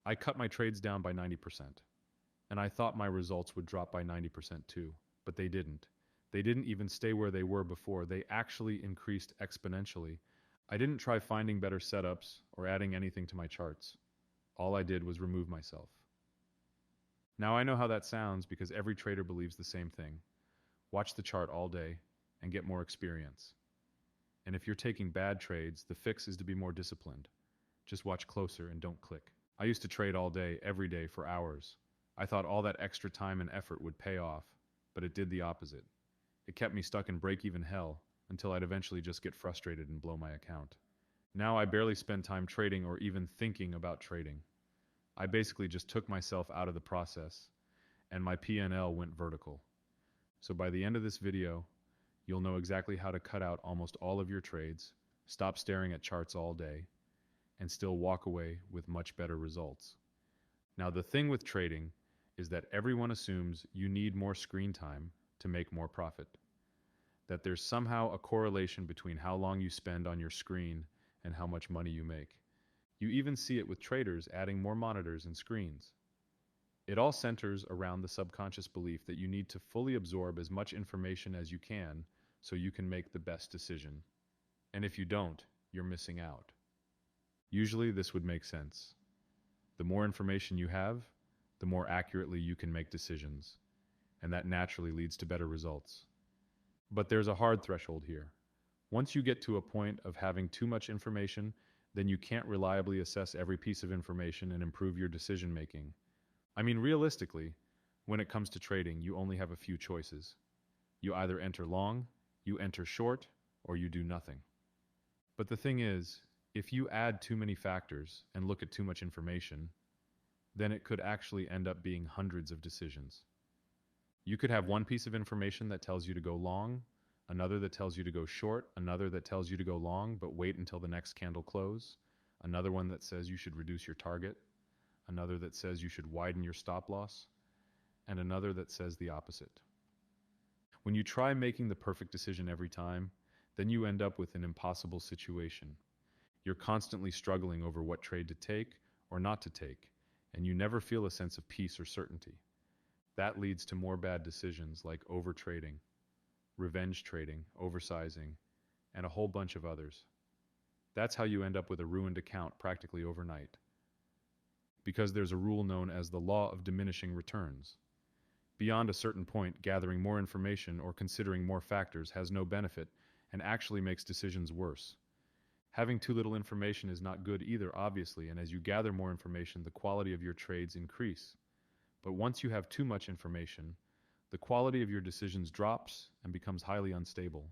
I cut my trades down by 90%. And I thought my results would drop by 90% too, but they didn't. They didn't even stay where they were before. They actually increased exponentially. I didn't try finding better setups or adding anything to my charts. All I did was remove myself. Now I know how that sounds because every trader believes the same thing. Watch the chart all day and get more experience. And if you're taking bad trades, the fix is to be more disciplined. Just watch closer and don't click. I used to trade all day, every day, for hours. I thought all that extra time and effort would pay off, but it did the opposite. It kept me stuck in break-even hell until I'd eventually just get frustrated and blow my account. Now I barely spend time trading or even thinking about trading. I basically just took myself out of the process, and my P&L went vertical. So by the end of this video, you'll know exactly how to cut out almost all of your trades, stop staring at charts all day, and still walk away with much better results. Now the thing with trading is that everyone assumes you need more screen time to make more profit. That there's somehow a correlation between how long you spend on your screen and how much money you make. You even see it with traders adding more monitors and screens. It all centers around the subconscious belief that you need to fully absorb as much information as you can so you can make the best decision. And if you don't, you're missing out. Usually this would make sense. The more information you have, the more accurately you can make decisions, and that naturally leads to better results. But there's a hard threshold here. Once you get to a point of having too much information, then you can't reliably assess every piece of information and improve your decision making. I mean, realistically, when it comes to trading, you only have a few choices. You either enter long, you enter short, or you do nothing. But the thing is, if you add too many factors and look at too much information, then it could actually end up being hundreds of decisions. You could have one piece of information that tells you to go long, another that tells you to go short, another that tells you to go long but wait until the next candle close, another one that says you should reduce your target, another that says you should widen your stop loss, and another that says the opposite. When you try making the perfect decision every time, then you end up with an impossible situation. You're constantly struggling over what trade to take or not to take, and you never feel a sense of peace or certainty. That leads to more bad decisions like overtrading, revenge trading, oversizing, and a whole bunch of others. That's how you end up with a ruined account practically overnight. Because there's a rule known as the law of diminishing returns. Beyond a certain point, gathering more information or considering more factors has no benefit and actually makes decisions worse. Having too little information is not good either, obviously, and as you gather more information, the quality of your trades increase. But once you have too much information, the quality of your decisions drops and becomes highly unstable.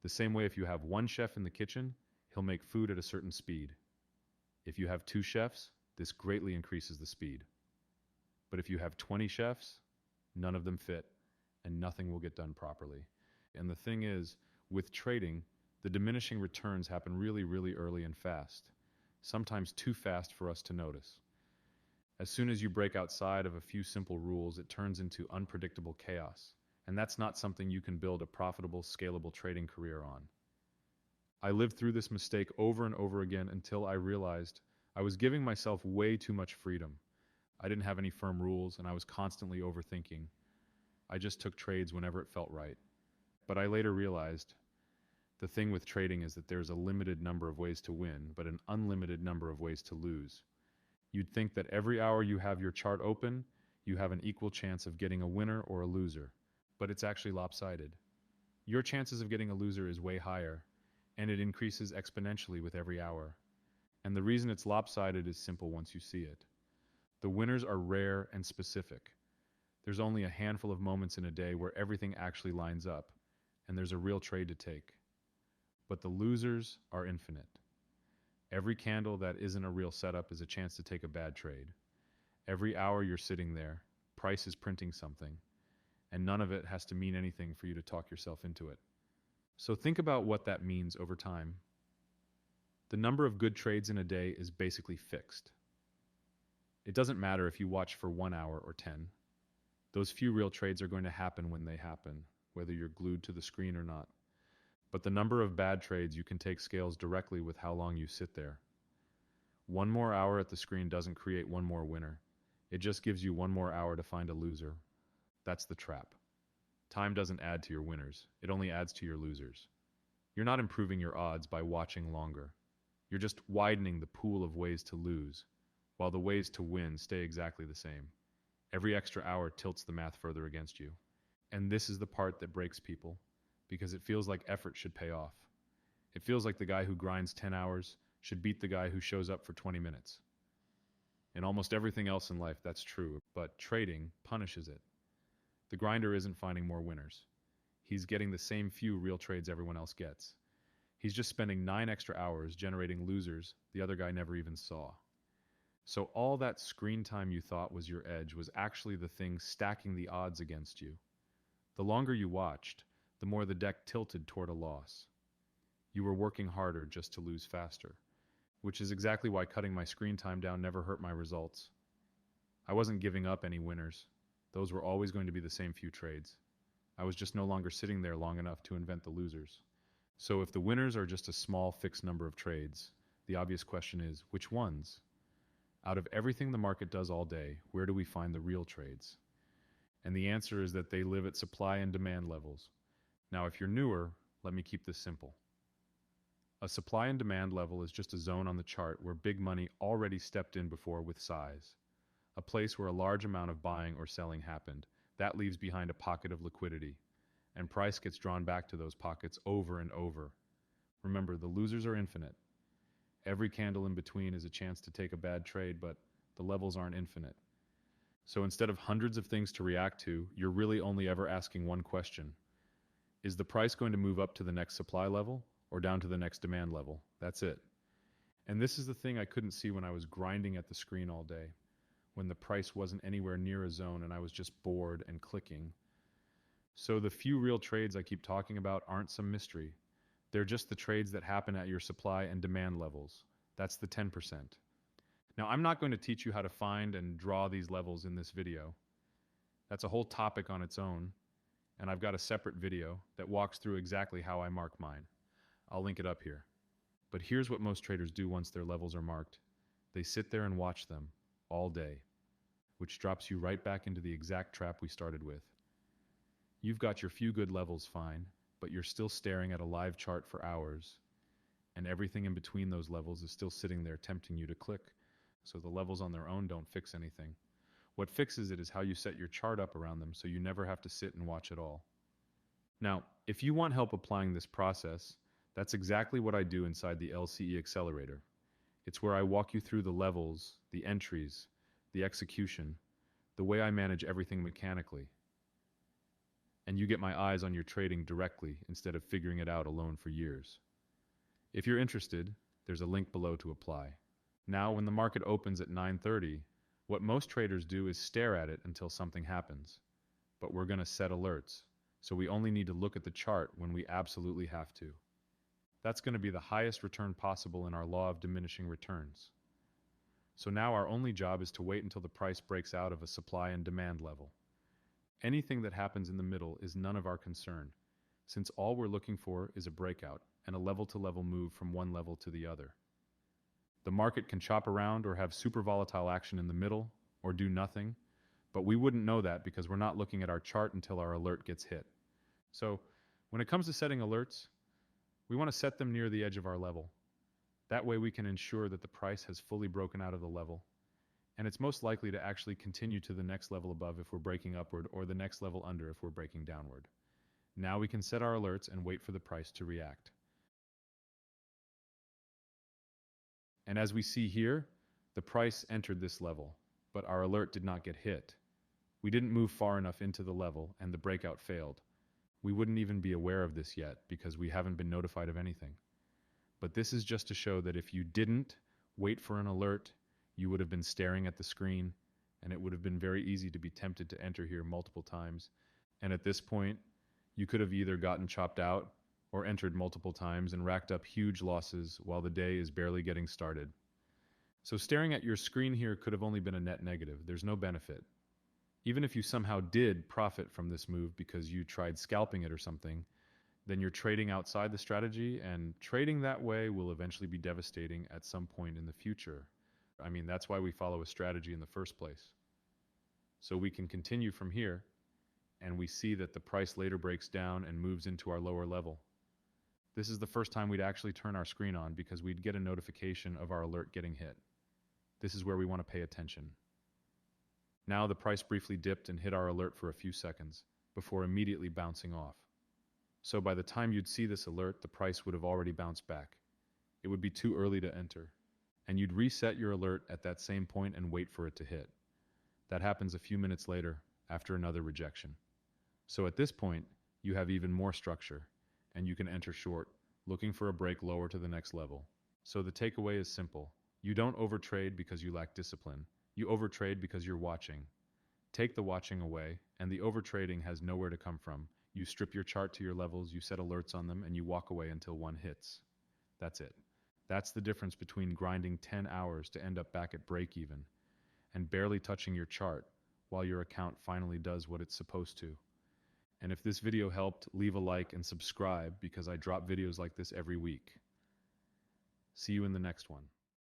The same way if you have one chef in the kitchen, he'll make food at a certain speed. If you have two chefs, this greatly increases the speed. But if you have 20 chefs, none of them fit, and nothing will get done properly. And the thing is, with trading, the diminishing returns happen really, really early and fast, sometimes too fast for us to notice. As soon as you break outside of a few simple rules, it turns into unpredictable chaos, and that's not something you can build a profitable, scalable trading career on. I lived through this mistake over and over again until I realized I was giving myself way too much freedom. I didn't have any firm rules, and I was constantly overthinking. I just took trades whenever it felt right. But I later realized the thing with trading is that there's a limited number of ways to win, but an unlimited number of ways to lose. You'd think that every hour you have your chart open, you have an equal chance of getting a winner or a loser, but it's actually lopsided. Your chances of getting a loser is way higher, and it increases exponentially with every hour. And the reason it's lopsided is simple once you see it. The winners are rare and specific. There's only a handful of moments in a day where everything actually lines up, and there's a real trade to take. But the losers are infinite. Every candle that isn't a real setup is a chance to take a bad trade. Every hour you're sitting there, price is printing something, and none of it has to mean anything for you to talk yourself into it. So think about what that means over time. The number of good trades in a day is basically fixed. It doesn't matter if you watch for 1 hour or 10. Those few real trades are going to happen when they happen, whether you're glued to the screen or not. But the number of bad trades you can take scales directly with how long you sit there. One more hour at the screen doesn't create one more winner. It just gives you one more hour to find a loser. That's the trap. Time doesn't add to your winners, it only adds to your losers. You're not improving your odds by watching longer. You're just widening the pool of ways to lose, while the ways to win stay exactly the same. Every extra hour tilts the math further against you. And this is the part that breaks people, because it feels like effort should pay off. It feels like the guy who grinds 10 hours should beat the guy who shows up for 20 minutes. In almost everything else in life, that's true, but trading punishes it. The grinder isn't finding more winners. He's getting the same few real trades everyone else gets. He's just spending 9 extra hours generating losers the other guy never even saw. So all that screen time you thought was your edge was actually the thing stacking the odds against you. The longer you watched, the more the deck tilted toward a loss. You were working harder just to lose faster, which is exactly why cutting my screen time down never hurt my results. I wasn't giving up any winners. Those were always going to be the same few trades. I was just no longer sitting there long enough to invent the losers. So if the winners are just a small fixed number of trades, the obvious question is, which ones? Out of everything the market does all day, where do we find the real trades? And the answer is that they live at supply and demand levels. Now, if you're newer, let me keep this simple. A supply and demand level is just a zone on the chart where big money already stepped in before with size. A place where a large amount of buying or selling happened. That leaves behind a pocket of liquidity. And price gets drawn back to those pockets over and over. Remember, the losers are infinite. Every candle in between is a chance to take a bad trade, but the levels aren't infinite. So instead of hundreds of things to react to, you're really only ever asking one question. Is the price going to move up to the next supply level or down to the next demand level? That's it. And this is the thing I couldn't see when I was grinding at the screen all day, when the price wasn't anywhere near a zone and I was just bored and clicking. So the few real trades I keep talking about aren't some mystery. They're just the trades that happen at your supply and demand levels. That's the 10%. Now, I'm not going to teach you how to find and draw these levels in this video. That's a whole topic on its own, and I've got a separate video that walks through exactly how I mark mine. I'll link it up here. But here's what most traders do once their levels are marked. They sit there and watch them all day, which drops you right back into the exact trap we started with. You've got your few good levels fine, but you're still staring at a live chart for hours, and everything in between those levels is still sitting there tempting you to click, so the levels on their own don't fix anything. What fixes it is how you set your chart up around them so you never have to sit and watch at all. Now, if you want help applying this process, that's exactly what I do inside the LCE Accelerator. It's where I walk you through the levels, the entries, the execution, the way I manage everything mechanically. And you get my eyes on your trading directly instead of figuring it out alone for years. If you're interested, there's a link below to apply. Now, when the market opens at 9:30, what most traders do is stare at it until something happens. But we're going to set alerts, so we only need to look at the chart when we absolutely have to. That's going to be the highest return possible in our law of diminishing returns. So now our only job is to wait until the price breaks out of a supply and demand level. Anything that happens in the middle is none of our concern, since all we're looking for is a breakout and a level-to-level move from one level to the other. The market can chop around or have super volatile action in the middle, or do nothing, but we wouldn't know that because we're not looking at our chart until our alert gets hit. So, when it comes to setting alerts, we want to set them near the edge of our level. That way we can ensure that the price has fully broken out of the level, and it's most likely to actually continue to the next level above if we're breaking upward, or the next level under if we're breaking downward. Now we can set our alerts and wait for the price to react. And as we see here, the price entered this level, but our alert did not get hit. We didn't move far enough into the level, and the breakout failed. We wouldn't even be aware of this yet because we haven't been notified of anything. But this is just to show that if you didn't wait for an alert, you would have been staring at the screen, and it would have been very easy to be tempted to enter here multiple times. And at this point, you could have either gotten chopped out or entered multiple times and racked up huge losses while the day is barely getting started. So staring at your screen here could have only been a net negative. There's no benefit. Even if you somehow did profit from this move because you tried scalping it or something, then you're trading outside the strategy, and trading that way will eventually be devastating at some point in the future. I mean, that's why we follow a strategy in the first place. So we can continue from here, and we see that the price later breaks down and moves into our lower level. This is the first time we'd actually turn our screen on because we'd get a notification of our alert getting hit. This is where we want to pay attention. Now the price briefly dipped and hit our alert for a few seconds before immediately bouncing off. So by the time you'd see this alert, the price would have already bounced back. It would be too early to enter, and you'd reset your alert at that same point and wait for it to hit. That happens a few minutes later after another rejection. So at this point, you have even more structure, and you can enter short, looking for a break lower to the next level. So the takeaway is simple. You don't overtrade because you lack discipline. You overtrade because you're watching. Take the watching away, and the overtrading has nowhere to come from. You strip your chart to your levels, you set alerts on them, and you walk away until one hits. That's it. That's the difference between grinding 10 hours to end up back at break even and barely touching your chart while your account finally does what it's supposed to. And if this video helped, leave a like and subscribe because I drop videos like this every week. See you in the next one.